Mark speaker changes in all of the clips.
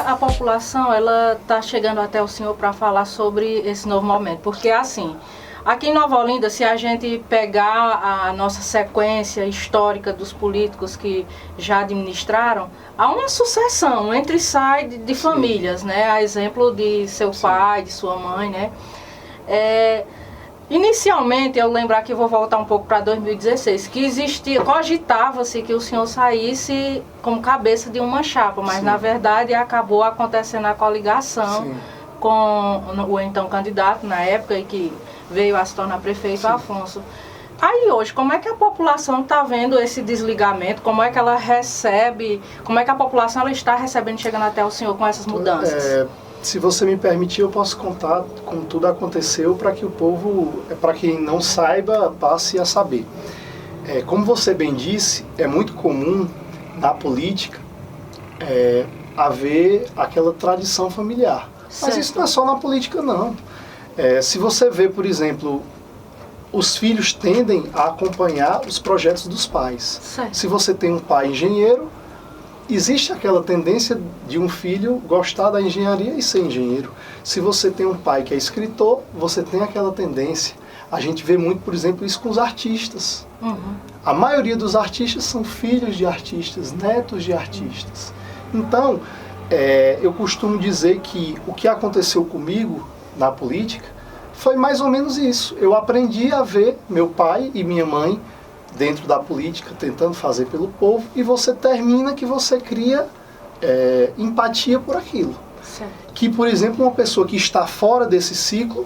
Speaker 1: a população ela está chegando até o senhor para falar sobre esse novo momento? Porque assim, aqui em Nova Olinda, se a gente pegar a nossa sequência histórica dos políticos que já administraram, há uma sucessão, entra e sai de famílias, né? A exemplo de seu pai, de sua mãe, né? Inicialmente, eu lembrar que eu vou voltar um pouco para 2016, que existia, cogitava-se que o senhor saísse como cabeça de uma chapa, mas na verdade acabou acontecendo a coligação com o então candidato na época e que veio a se tornar prefeito, Afonso. Aí hoje, como é que a população está vendo esse desligamento? Como é que ela recebe, como é que a população ela está recebendo, chegando até o senhor com essas mudanças?
Speaker 2: Se você me permitir, eu posso contar como tudo aconteceu para que o povo, para quem não saiba, passe a saber. Como você bem disse, é muito comum na política haver aquela tradição familiar.
Speaker 1: Certo.
Speaker 2: Mas isso não é só na política, não. Se você vê, por exemplo, os filhos tendem a acompanhar os projetos dos pais.
Speaker 1: Certo.
Speaker 2: Se você tem um pai engenheiro, existe aquela tendência de um filho gostar da engenharia e ser engenheiro. Se você tem um pai que é escritor, você tem aquela tendência. A gente vê muito, por exemplo, isso com os artistas. A maioria dos artistas são filhos de artistas, netos de artistas. Então, eu costumo dizer que o que aconteceu comigo na política foi mais ou menos isso. Eu aprendi a ver meu pai e minha mãe dentro da política, tentando fazer pelo povo, e você termina que você cria empatia por aquilo.
Speaker 1: Certo.
Speaker 2: Que, por exemplo, uma pessoa que está fora desse ciclo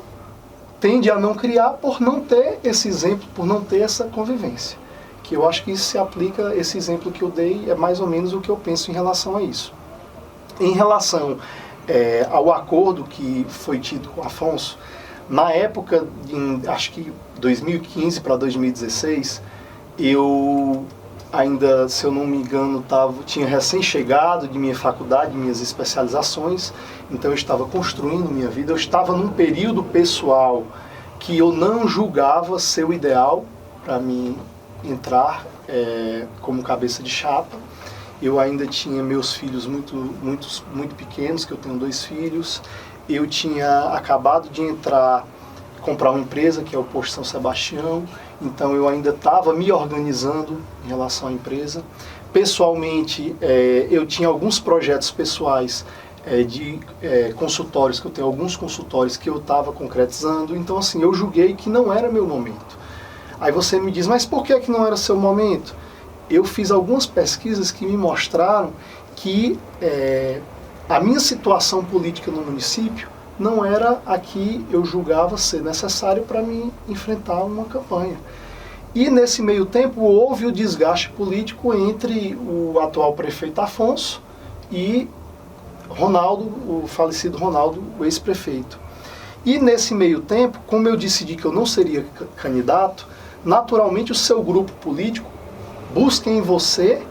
Speaker 2: tende a não criar por não ter esse exemplo, por não ter essa convivência. Que eu acho que isso se aplica, esse exemplo que eu dei é mais ou menos o que eu penso em relação a isso. Em relação ao acordo que foi tido com o Afonso, na época, acho que 2015 para 2016, eu ainda, se eu não me engano, tinha recém-chegado de minha faculdade, minhas especializações, então eu estava construindo minha vida, eu estava num período pessoal que eu não julgava ser o ideal para mim entrar como cabeça de chapa. Eu ainda tinha meus filhos muito pequenos, que eu tenho 2 filhos, eu tinha acabado de comprar uma empresa, que é o Posto São Sebastião, então eu ainda estava me organizando em relação à empresa. Pessoalmente, eu tinha alguns projetos pessoais de consultórios, que eu tenho alguns consultórios que eu estava concretizando, então assim, eu julguei que não era meu momento. Aí você me diz, mas por que não era seu momento? Eu fiz algumas pesquisas que me mostraram que a minha situação política no município não era a que eu julgava ser necessário para me enfrentar uma campanha. E nesse meio tempo houve o desgaste político entre o atual prefeito Afonso e Ronaldo, o falecido Ronaldo, o ex-prefeito. E nesse meio tempo, como eu decidi que eu não seria candidato, naturalmente o seu grupo político busca em você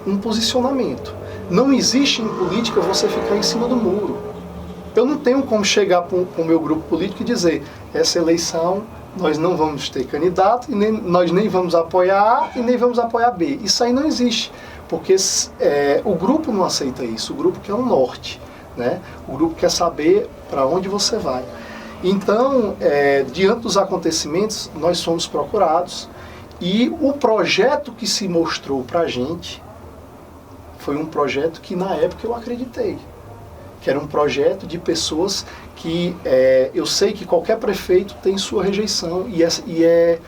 Speaker 2: um posicionamento. Não existe em política você ficar em cima do muro. Eu não tenho como chegar para o meu grupo político e dizer, essa eleição nós não vamos ter candidato, e nós nem vamos apoiar A e nem vamos apoiar B. Isso aí não existe, porque o grupo não aceita isso, o grupo quer um norte, né? O grupo quer saber para onde você vai. Então, diante dos acontecimentos, nós fomos procurados, e o projeto que se mostrou para a gente foi um projeto que na época eu acreditei. Que era um projeto de pessoas que eu sei que qualquer prefeito tem sua rejeição e é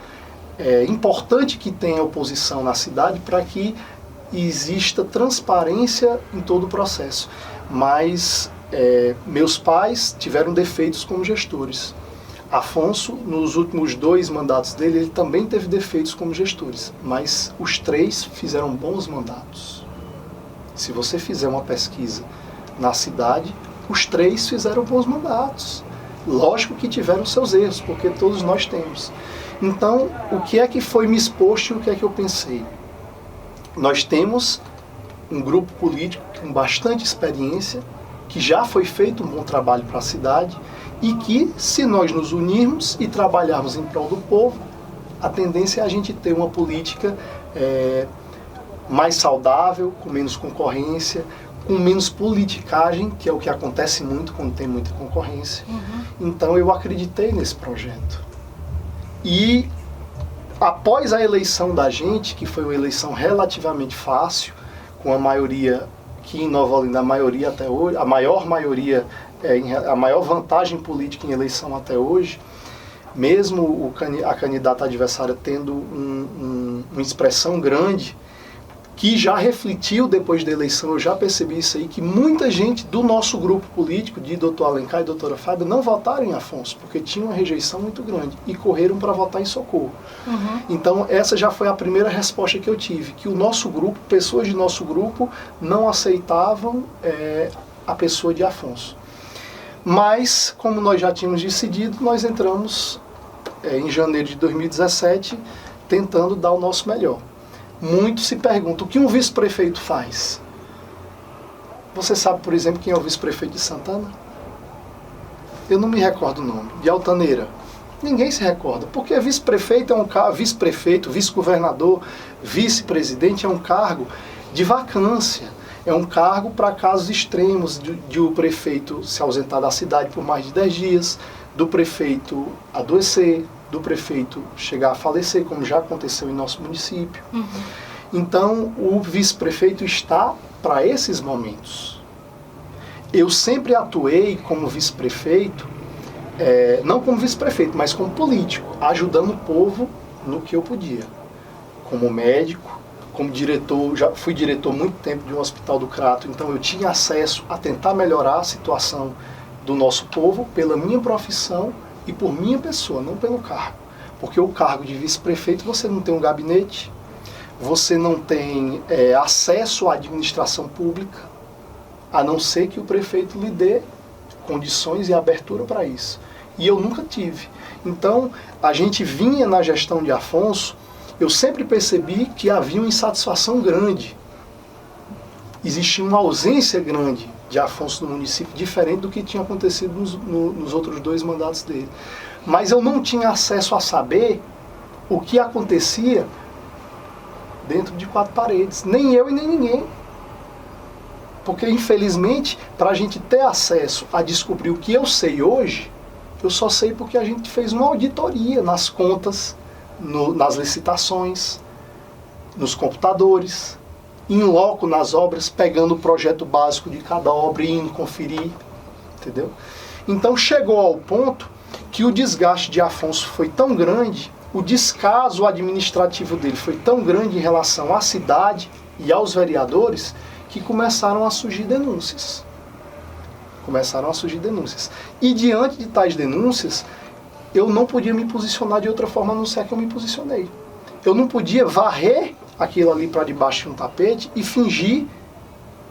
Speaker 2: importante que tenha oposição na cidade para que exista transparência em todo o processo. Mas meus pais tiveram defeitos como gestores. Afonso, nos últimos 2 mandatos dele, ele também teve defeitos como gestores, mas os 3 fizeram bons mandatos. Se você fizer uma pesquisa na cidade, os 3 fizeram bons mandatos. Lógico que tiveram seus erros, porque todos nós temos. Então, o que é que foi me exposto e o que é que eu pensei? Nós temos um grupo político com bastante experiência, que já foi feito um bom trabalho para a cidade, e que, se nós nos unirmos e trabalharmos em prol do povo, a tendência é a gente ter uma política mais saudável, com menos concorrência, com menos politicagem, que é o que acontece muito quando tem muita concorrência. Então eu acreditei nesse projeto. E após a eleição da gente, que foi uma eleição relativamente fácil, com a maioria, que em Nova Olinda a maioria até hoje, a maior maioria, a maior vantagem política em eleição até hoje, mesmo a candidata adversária tendo uma expressão grande, que já refletiu depois da eleição, eu já percebi isso aí, que muita gente do nosso grupo político, de Dr. Alencar e doutora Fábia, não votaram em Afonso, porque tinha uma rejeição muito grande, e correram para votar em Socorro. Então essa já foi a primeira resposta que eu tive, que o nosso grupo, pessoas de nosso grupo, não aceitavam a pessoa de Afonso. Mas, como nós já tínhamos decidido, nós entramos em janeiro de 2017, tentando dar o nosso melhor. Muitos se perguntam, o que um vice-prefeito faz? Você sabe, por exemplo, quem é o vice-prefeito de Santana? Eu não me recordo o nome. De Altaneira? Ninguém se recorda, porque vice-prefeito é um cargo, vice-prefeito, vice-governador, vice-presidente é um cargo de vacância. É um cargo para casos extremos, de o prefeito se ausentar da cidade por mais de 10 dias, do prefeito adoecer, do prefeito chegar a falecer, como já aconteceu em nosso município. Então, o vice-prefeito está para esses momentos. Eu sempre atuei como vice-prefeito, não como vice-prefeito, mas como político, ajudando o povo no que eu podia. Como médico, como diretor, já fui diretor muito tempo de um hospital do Crato, então eu tinha acesso a tentar melhorar a situação do nosso povo pela minha profissão e por minha pessoa, não pelo cargo. Porque o cargo de vice-prefeito, você não tem um gabinete, você não tem acesso à administração pública, a não ser que o prefeito lhe dê condições e abertura para isso. E eu nunca tive. Então, a gente vinha na gestão de Afonso, eu sempre percebi que havia uma insatisfação grande. Existia uma ausência grande de Afonso no município, diferente do que tinha acontecido nos outros 2 mandatos dele. Mas eu não tinha acesso a saber o que acontecia dentro de 4 paredes. Nem eu e nem ninguém. Porque, infelizmente, para a gente ter acesso a descobrir o que eu sei hoje, eu só sei porque a gente fez uma auditoria nas contas, nas licitações, nos computadores, em loco nas obras, pegando o projeto básico de cada obra e indo conferir, entendeu? Então chegou ao ponto que o desgaste de Afonso foi tão grande, o descaso administrativo dele foi tão grande em relação à cidade e aos vereadores, que começaram a surgir denúncias. E diante de tais denúncias, eu não podia me posicionar de outra forma a não ser que eu me posicionei. Eu não podia varrer aquilo ali para debaixo de um tapete e fingir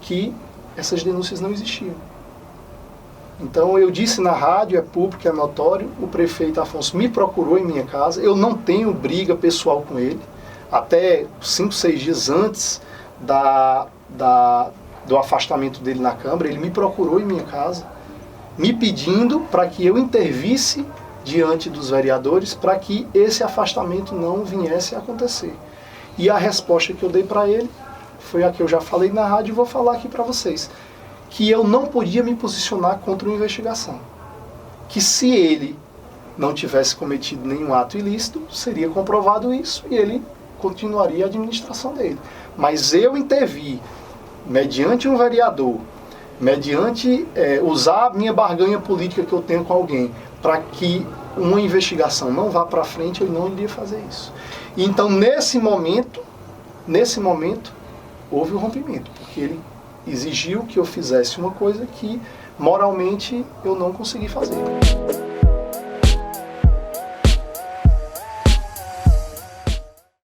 Speaker 2: que essas denúncias não existiam. Então eu disse na rádio, é público, é notório, o prefeito Afonso me procurou em minha casa, eu não tenho briga pessoal com ele, até 5, 6 dias antes do afastamento dele na Câmara, ele me procurou em minha casa, me pedindo para que eu intervisse diante dos vereadores para que esse afastamento não viesse a acontecer. E a resposta que eu dei para ele foi a que eu já falei na rádio e vou falar aqui para vocês. Que eu não podia me posicionar contra uma investigação. Que se ele não tivesse cometido nenhum ato ilícito, seria comprovado isso e ele continuaria a administração dele. Mas eu intervi, mediante um vereador, mediante usar a minha barganha política que eu tenho com alguém, para que uma investigação não vá para frente, eu não iria fazer isso. Então, nesse momento, houve um rompimento, porque ele exigiu que eu fizesse uma coisa que, moralmente, eu não consegui fazer.